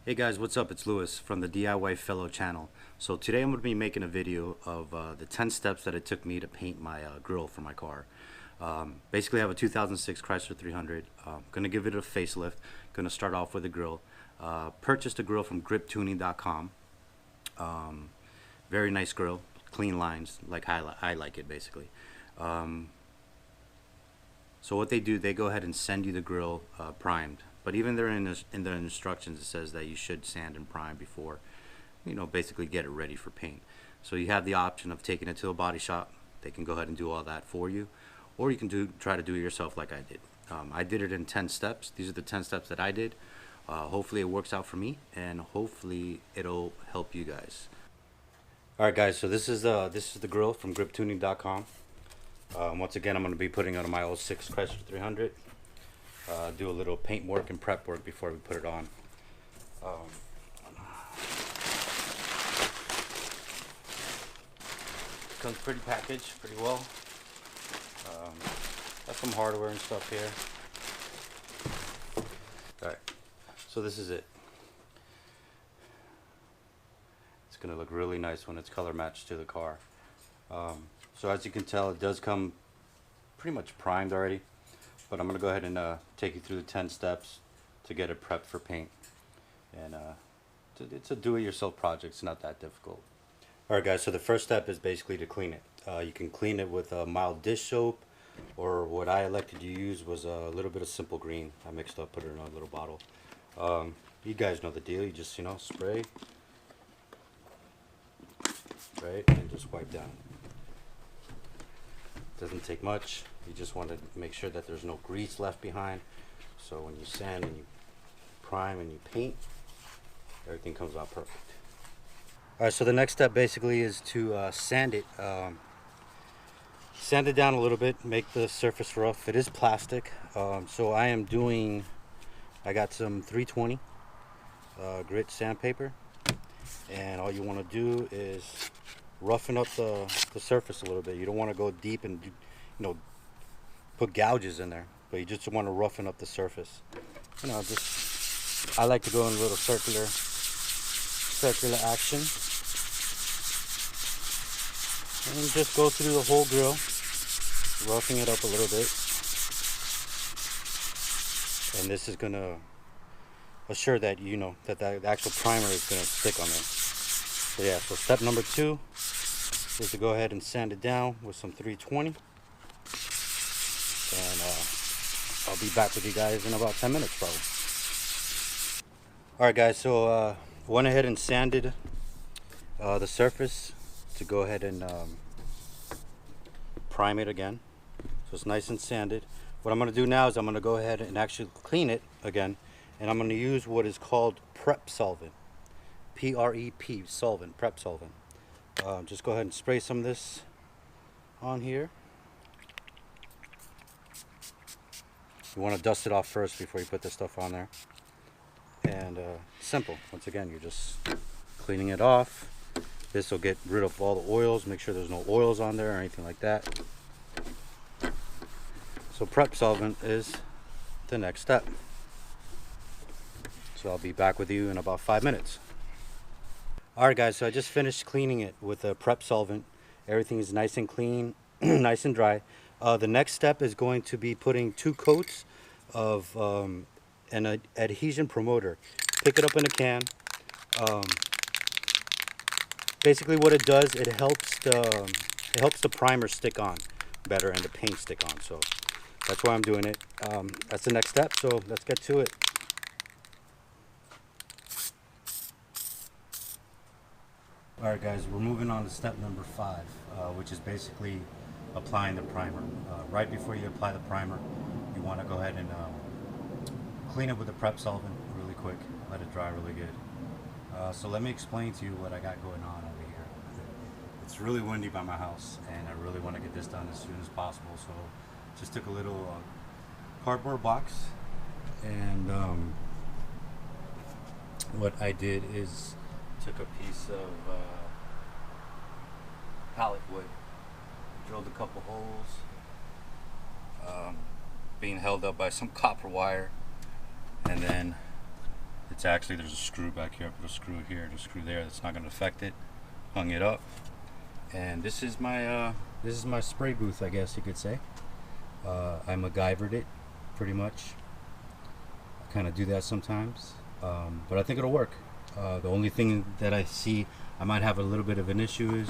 Hey guys, what's up? It's Lewis from the DIY Fellow channel. So today I'm going to be making a video of the 10 steps that it took me to paint my grille for my car. Basically I have a 2006 Chrysler 300. Going to give it a facelift. Going to start off with a grille. Purchased a grille from griptuning.com. Very nice grille, clean lines, like I like it basically. So what they do, they go ahead and send you the grille primed. But even there in the instructions, it says that you should sand and prime before, basically get it ready for paint. So you have the option of taking it to a body shop. They can go ahead and do all that for you, or you can try to do it yourself like I did. I did it in 10 steps. These are the 10 steps that I did. Hopefully it works out for me, and hopefully it'll help you guys. All right, guys. So this is the grille from griptuning.com. Once again, I'm going to be putting it on my 06 Chrysler 300. Do a little paint work and prep work before we put it on. Comes pretty packaged, pretty well. Got some hardware and stuff here. Alright, so this is it. It's going to look really nice when it's color matched to the car. So as you can tell, it does come pretty much primed already. But I'm going to go ahead and take you through the 10 steps to get it prepped for paint. And it's a do-it-yourself project. It's not that difficult. Alright guys, so the first step is basically to clean it. You can clean it with a mild dish soap, or what I elected to use was a little bit of simple green. I mixed up, put it in a little bottle. You guys know the deal. You just, spray, right, and just wipe down. Doesn't take much. You just want to make sure that there's no grease left behind, so when you sand and you prime and you paint, everything comes out perfect. Alright, so the next step basically is to sand it. Sand it down a little bit, make the surface rough. It is plastic, so I got some 320 grit sandpaper, and all you want to do is roughen up the surface a little bit. You don't want to go deep and put gouges in there, but you just want to roughen up the surface. I like to go in a little circular action and just go through the whole grill, roughing it up a little bit. And this is gonna assure that that the actual primer is gonna stick on there. So yeah, so step number 2 is to go ahead and sand it down with some 320. And I'll be back with you guys in about 10 minutes probably. Alright guys, so went ahead and sanded the surface to go ahead and prime it again. So it's nice and sanded. What I'm going to do now is I'm going to go ahead and actually clean it again. And I'm going to use what is called prep solvent. P-R-E-P, solvent, prep solvent. Just go ahead and spray some of this on here. You want to dust it off first before you put this stuff on there. And simple. Once again, you're just cleaning it off. This will get rid of all the oils. Make sure there's no oils on there or anything like that. So prep solvent is the next step. So I'll be back with you in about 5 minutes. Alright guys, so I just finished cleaning it with a prep solvent. Everything is nice and clean, nice and dry. The next step is going to be putting 2 coats of an adhesion promoter. Pick it up in a can. Basically what it does, it helps the primer stick on better and the paint stick on. So that's why I'm doing it. That's the next step, so let's get to it. Alright guys, we're moving on to step number 5, which is basically applying the primer. Right before you apply the primer, you want to go ahead and clean it with the prep solvent really quick, let it dry really good. So let me explain to you what I got going on over here. It's really windy by my house, and I really want to get this done as soon as possible, so just took a little cardboard box, and what I did is took a piece of pallet wood, drilled a couple holes, being held up by some copper wire, and then It's actually, there's a screw back here, put a screw here and a screw there. That's not going to affect it. Hung it up. And this is my spray booth, I guess you could say. I MacGyvered it pretty much. I kind of do that sometimes, but I think it'll work. The only thing that I see I might have a little bit of an issue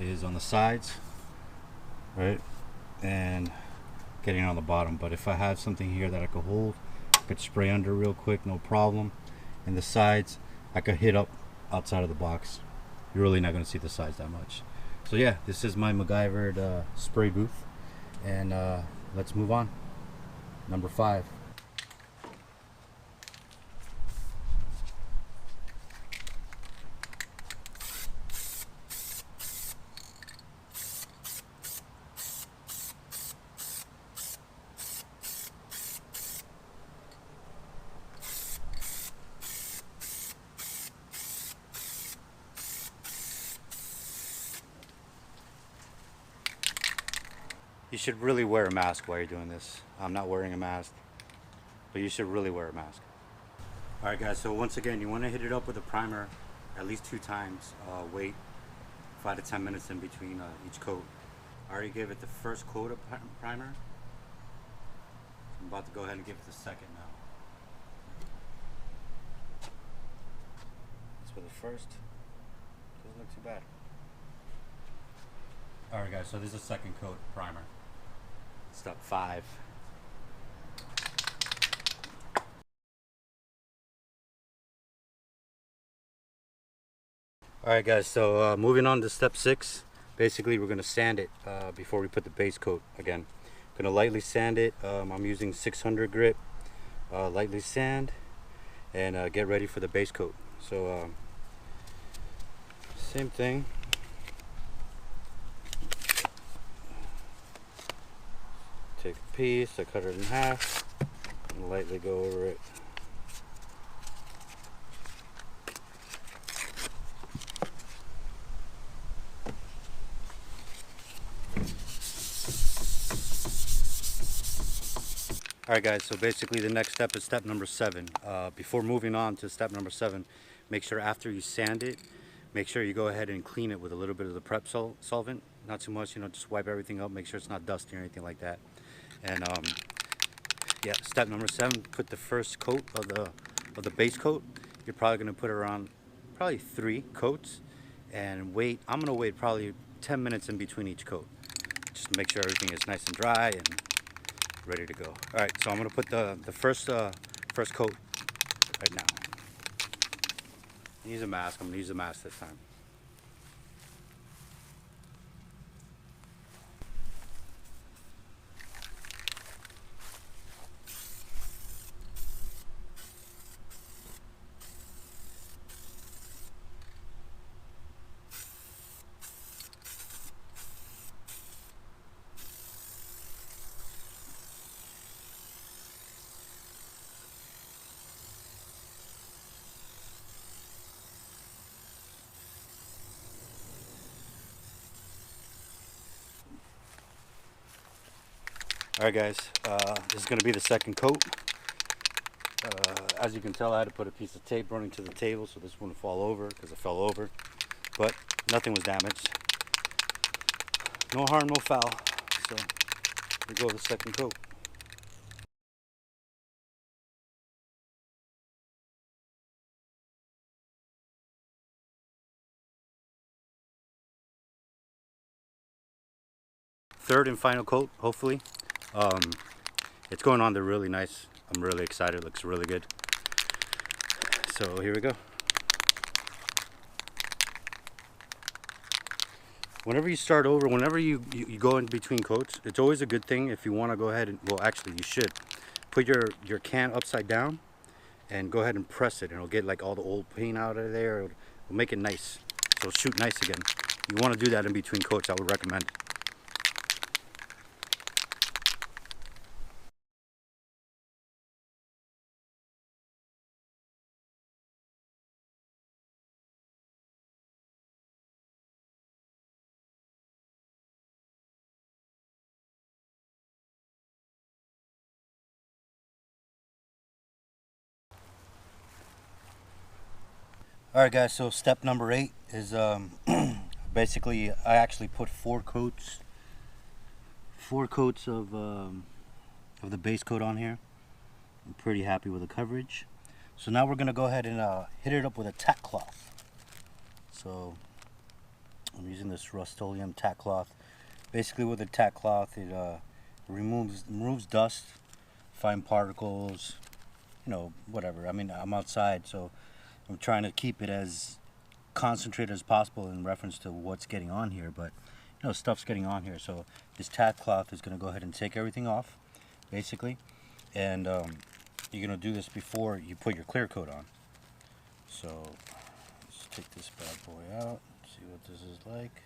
is on the sides, right, and getting on the bottom. But if I have something here that I could hold, I could spray under real quick, no problem. And the sides, I could hit up outside of the box. You're really not going to see the sides that much. So yeah, this is my MacGyvered spray booth, and let's move on. Number 5. You should really wear a mask while you're doing this. I'm not wearing a mask, but you should really wear a mask. Alright guys, so once again, you want to hit it up with a primer at least 2 times. Wait 5 to 10 minutes in between each coat. I already gave it the first coat of primer. I'm about to go ahead and give it the second now. That's for the first. Doesn't look too bad. Alright guys, so this is a second coat primer. Step 5. Alright guys, so moving on to step 6. Basically we're going to sand it before we put the base coat again. Going to lightly sand it. I'm using 600 grit. Lightly sand and get ready for the base coat. So same thing. Take a piece, I cut it in half, and lightly go over it. Alright guys, so basically the next step is step number 7. Before moving on to step number 7, make sure after you sand it, make sure you go ahead and clean it with a little bit of the prep solvent. Not too much, just wipe everything up, make sure it's not dusty or anything like that. And yeah, step number 7, put the first coat of the base coat. You're probably going to put around 3 coats and wait. I'm going to wait probably 10 minutes in between each coat, just to make sure everything is nice and dry and ready to go. All right, so I'm going to put the first coat right now. Use a mask. I'm going to use a mask this time. Alright guys, this is going to be the second coat. As you can tell, I had to put a piece of tape running to the table so this wouldn't fall over, because it fell over, but nothing was damaged. No harm, no foul. So here we go, the second coat. Third and final coat, hopefully. It's going on there really nice. I'm really excited. It looks really good. So here we go. Whenever you start over, whenever you go in between coats, it's always a good thing if you want to go ahead and, well, actually you should put your can upside down and go ahead and press it, and it'll get like all the old paint out of there. It'll make it nice, so it'll shoot nice again. You want to do that in between coats, I would recommend. Alright guys, so step number 8 is basically I actually put four coats of the base coat on here. I'm pretty happy with the coverage. So now we're gonna go ahead and hit it up with a tack cloth. So I'm using this Rust-Oleum tack cloth. Basically with a tack cloth, it removes dust, fine particles, you know, whatever. I mean, I'm outside, so I'm trying to keep it as concentrated as possible in reference to what's getting on here, but you know, stuff's getting on here. So this tack cloth is going to go ahead and take everything off, basically, and you're going to do this before you put your clear coat on. So let's take this bad boy out, see what this is like.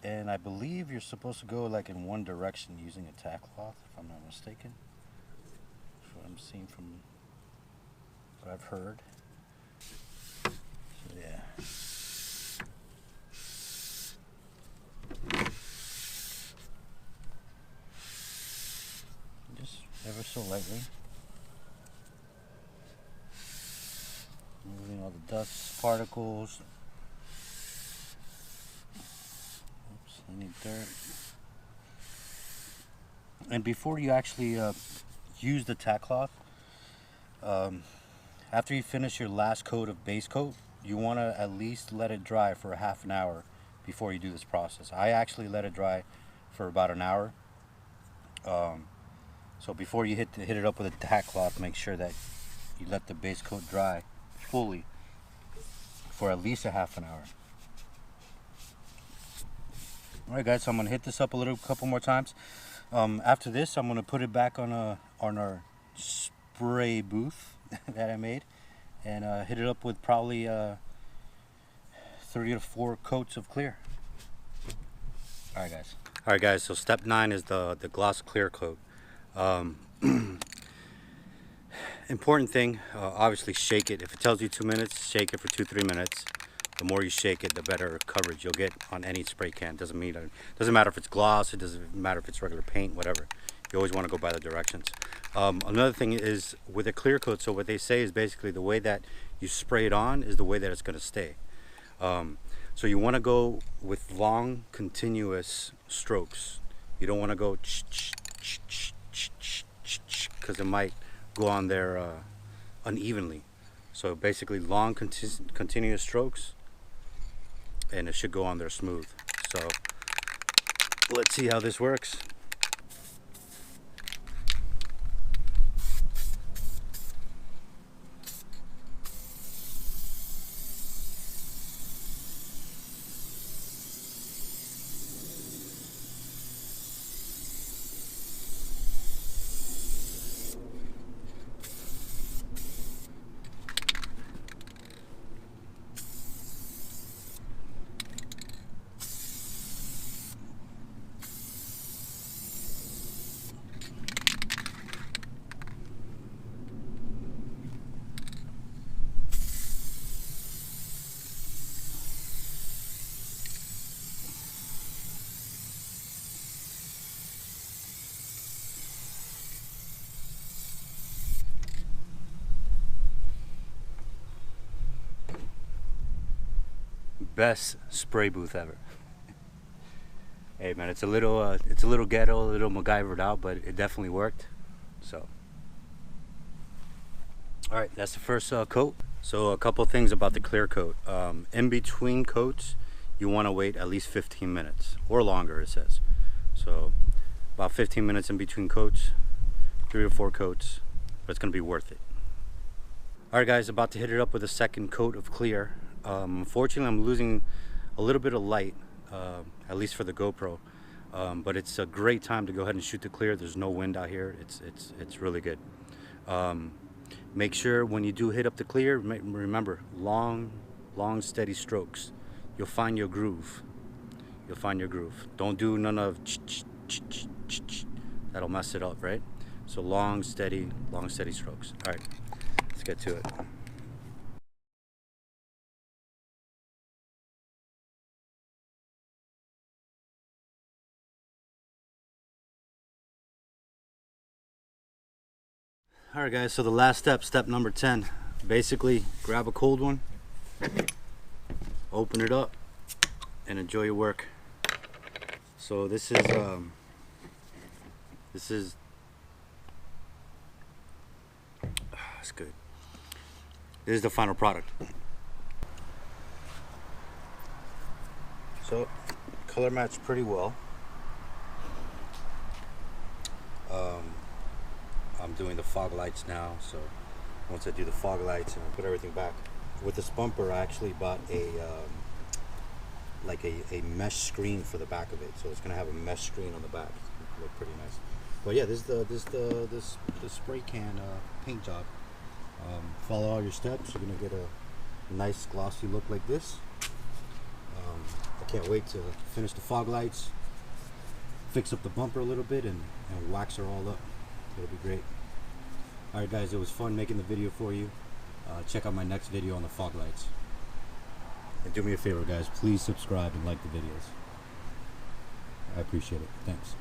And I believe you're supposed to go like in one direction using a tack cloth, if I'm not mistaken. That's what I'm seeing from what I've heard. So yeah. Just ever so lightly. Moving all the dust particles. Oops, any dirt. And before you actually use the tack cloth, after you finish your last coat of base coat, you want to at least let it dry for a half an hour before you do this process. I actually let it dry for about an hour. So before you hit it up with a tack cloth, make sure that you let the base coat dry fully for at least a half an hour. Alright guys, so I'm going to hit this up a couple more times. After this, I'm going to put it back on our spray booth that I made and hit it up with probably 3 to 4 coats of clear. Alright guys, so step 9 is the gloss clear coat. Important thing, obviously shake it. If it tells you 2 minutes, shake it for 2-3 minutes. The more you shake it, the better coverage you'll get on any spray can. Doesn't matter if it's gloss, it doesn't matter if it's regular paint, whatever. You always want to go by the directions. Another thing is with a clear coat, so what they say is basically the way that you spray it on is the way that it's going to stay. So you want to go with long, continuous strokes. You don't want to go because it might go on there unevenly. So basically long, continuous strokes, and it should go on there smooth. So let's see how this works. Best spray booth ever. Hey man, it's a little ghetto, a little MacGyvered out, but it definitely worked. So, all right, that's the first coat. So a couple things about the clear coat. In between coats, you want to wait at least 15 minutes or longer, it says. So about 15 minutes in between coats, 3 or 4 coats, but it's gonna be worth it. All right guys, about to hit it up with a second coat of clear. Unfortunately, I'm losing a little bit of light, at least for the GoPro, but it's a great time to go ahead and shoot the clear. There's no wind out here. It's really good. Make sure when you do hit up the clear, remember long steady strokes. You'll find your groove. Don't do none of that'll mess it up, right? So long steady strokes. All right, let's get to it. All right, guys, so the last step, step number 10, basically grab a cold one, open it up, and enjoy your work. So this is it's good. This is the final product. So color matched pretty well. I'm doing the fog lights now, so once I do the fog lights and I put everything back. With this bumper, I actually bought a like a mesh screen for the back of it, so it's gonna have a mesh screen on the back. It's gonna look pretty nice. But yeah, this is the spray can paint job. Follow all your steps, you're gonna get a nice glossy look like this. I can't wait to finish the fog lights, fix up the bumper a little bit, and wax her all up. It'll be great. Alright guys, it was fun making the video for you. Check out my next video on the fog lights. And do me a favor guys, please subscribe and like the videos. I appreciate it. Thanks.